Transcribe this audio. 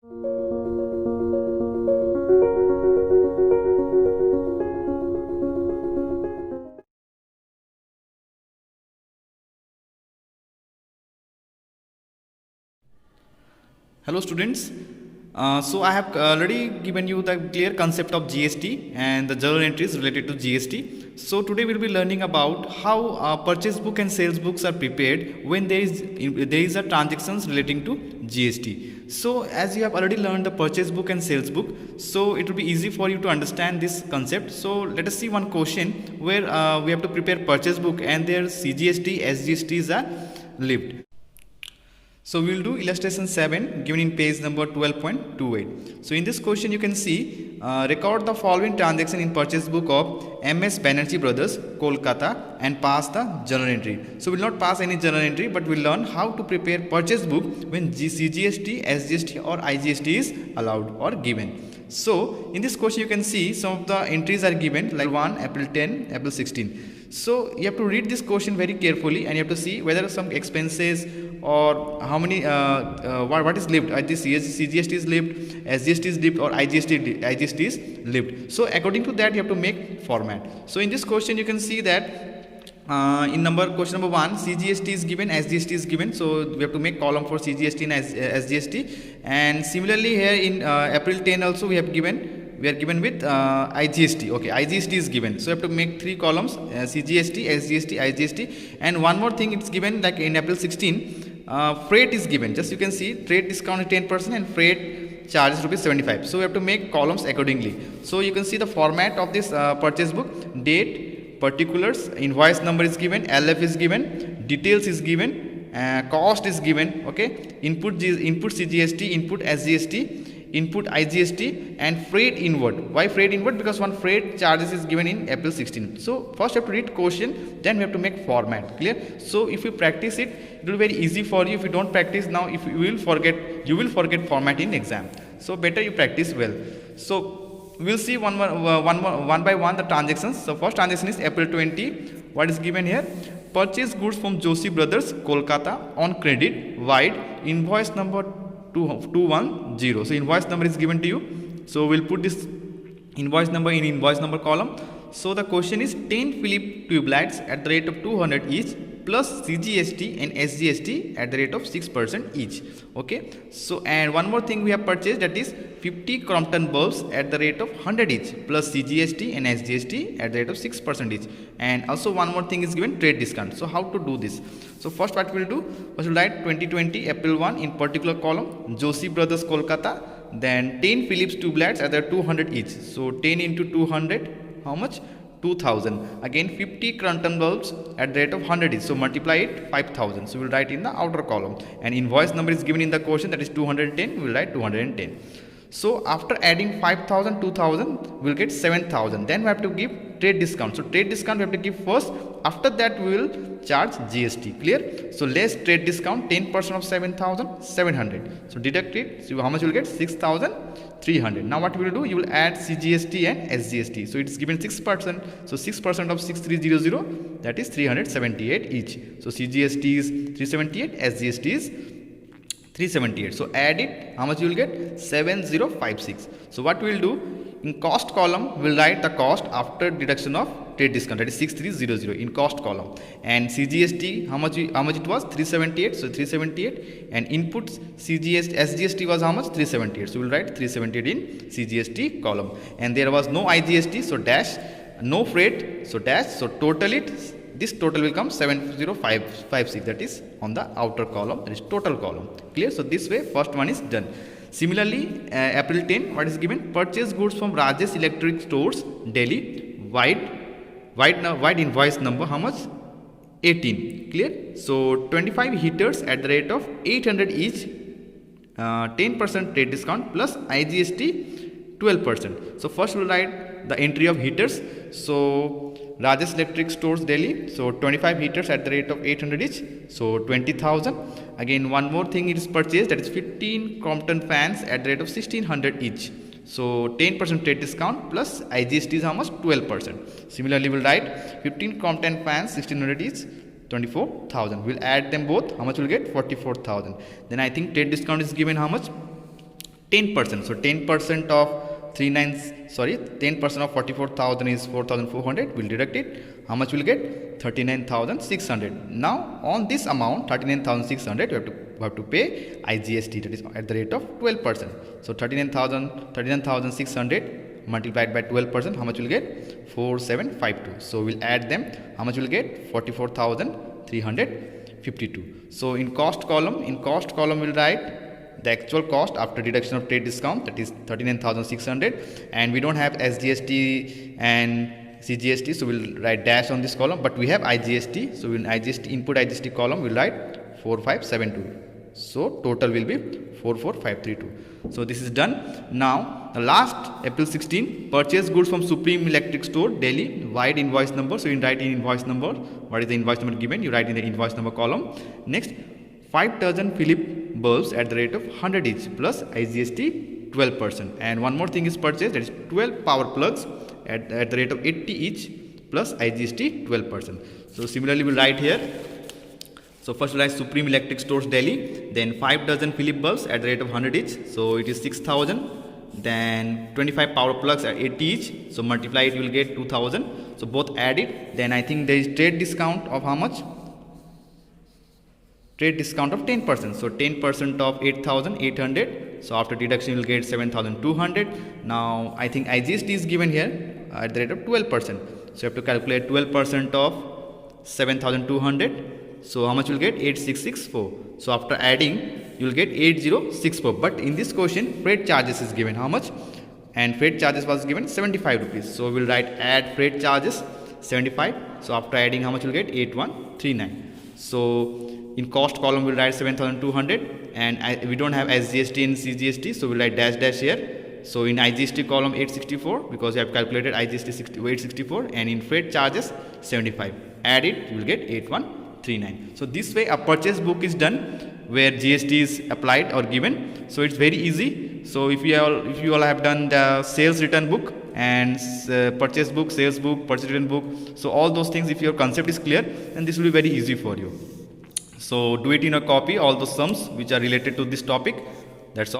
Hello students. So I have already given you the clear concept of GST and the journal entries related to GST. So today we'll be learning about how purchase book and sales books are prepared when there is a transactions relating to GST. So as you have already learned the purchase book and sales book, so it will be easy for you to understand this concept. So let us see one question where we have to prepare purchase book and their CGST, SGSTs are lived. So we will do illustration 7 given in page number 12.28. So in this question you can see record the following transaction in purchase book of MS Banerjee Brothers, Kolkata, and pass the journal entry. So we will not pass any journal entry, but we will learn how to prepare purchase book when CGST, SGST or IGST is allowed or given. So in this question you can see some of the entries are given like 1, April 10, April 16. So you have to read this question very carefully and you have to see whether some expenses or how many what is lived. This CGST is lived, SGST is lived, or IGST is lived. So according to that you have to make format. So in this question you can see that in question number 1 CGST is given, SGST is given, so we have to make column for CGST and SGST. And similarly here in April 10 also we are given with IGST. Okay, IGST is given, so you have to make 3 columns, CGST, SGST, IGST. And one more thing, it's given like in April 16 freight is given. Just you can see trade discount is 10% and freight charge is rupees 75. So we have to make columns accordingly. So you can see the format of this purchase book: date, particulars, invoice number is given, LF is given, details is given, cost is given. Okay, input CGST, input SGST, input IGST, and freight inward. Why freight inward? Because one freight charges is given in April 16. So first you have to read question, then we have to make format. Clear? So if you practice it, it will be very easy for you. If you don't practice now, if you will forget format in exam. So better you practice well. So we'll see one by one the transactions. So first transaction is April 20. What is given here? Purchase goods from Joshi Brothers, Kolkata on credit, wide, invoice number 210. So invoice number is given to you. So we'll put this invoice number in invoice number column. So the question is 10 Philip tube lights at the rate of 200 each plus CGST and SGST at the rate of 6% each. Okay. So and one more thing we have purchased, that is 50 Crompton bulbs at the rate of 100 each plus CGST and SGST at the rate of 6% each. And also one more thing is given, trade discount. So how to do this? So first what we'll do, first we'll write 2020 April 1 in particular column, Joshi Brothers Kolkata, then 10 Philips tube lights at the 200 each. So 10 into 200, how much? 2000. Again 50 Crompton bulbs at the rate of 100 each. So multiply it 5000. So we'll write in the outer column. And invoice number is given in the question, that is 210. We'll write 210. So after adding 5000, 2000, we'll get 7000. Then we have to give trade discount. So trade discount we have to give first. After that we will charge GST. Clear? So less trade discount, 10% of 7700. So deduct it. So how much you will get? 6300. Now what we will do? You will add CGST and SGST. So it's given 6%. So 6% of 6300, that is 378 each. So CGST is 378, SGST is 378. So add it, how much you will get? 7056. So what we will do, in cost column we will write the cost after deduction of trade discount, that is 6300 in cost column. And CGST, how much it was? 378. So 378. And input SGST was how much? 378. So we will write 378 in CGST column. And there was no IGST, so dash, no freight, so dash. So total it, this total will come 70556, that is on the outer column, that is total column. Clear? So this way first one is done. Similarly, April 10, what is given? Purchase goods from Rajesh Electric Stores, Delhi, wide invoice number, how much? 18. Clear? So 25 heaters at the rate of 800 each, 10% trade discount plus IGST 12%. So first we'll write the entry of heaters. So Rajesh Electric Stores, Delhi. So 25 heaters at the rate of 800 each. So 20,000. Again one more thing it is purchased, that is 15 Crompton fans at the rate of 1600 each. So 10% trade discount plus IGST is how much? 12%. Similarly we'll write 15 Crompton fans 1600 each, 24,000. We'll add them both. How much we'll get? 44,000. Then I think trade discount is given how much? 10%. So 10% of 10% of 44,000 is 4,400. We'll deduct it. How much we'll get? 39,600. Now on this amount 39,600 we have to pay IGST, that is at the rate of 12%. So 39,600 multiplied by 12%, how much will get? 4752. So we'll add them. How much will get? 44,352. So in cost column we'll write the actual cost after deduction of trade discount, that is 39,600, and we don't have SGST and CGST, so we'll write dash on this column, but we have IGST, so in IGST input IGST column we'll write 4572. So total will be 44532. So this is done. Now the last April 16, purchase goods from Supreme Electric Store Delhi, wide invoice number. So you write in invoice number, what is the invoice number given, you write in the invoice number column. Next, 5 dozen Philip bulbs at the rate of 100 each plus IGST 12%. And one more thing is purchase, that is 12 power plugs at the rate of 80 each plus IGST 12%. So similarly we'll write here. So first we'll write Supreme Electric Stores Delhi, then 5 dozen Philip bulbs at the rate of 100 each, so it is 6,000. Then 25 power plugs at 80 each, so multiply it, you will get 2,000. So both add it. Then I think there is trade discount of how much? Trade discount of 10%. So 10% of 8,800. So after deduction you will get 7,200. Now I think IGST is given here at the rate of 12%. So you have to calculate 12% of 7,200. So how much will get? 8664. So after adding you will get 8064. But in this question freight charges is given how much? And freight charges was given 75 rupees. So we will write add freight charges 75. So after adding how much will get? 8139. So in cost column we'll write 7,200, and we don't have SGST and CGST, so we'll write dash dash here. So in IGST column 864, because we have calculated IGST 864, and in freight charges 75. Add it, you will get 8139. So this way a purchase book is done where GST is applied or given. So it's very easy. So if you all have done the sales return book and purchase book, sales book, purchase return book, so all those things, if your concept is clear, then this will be very easy for you. So do it in a copy, all those sums which are related to this topic. That's all.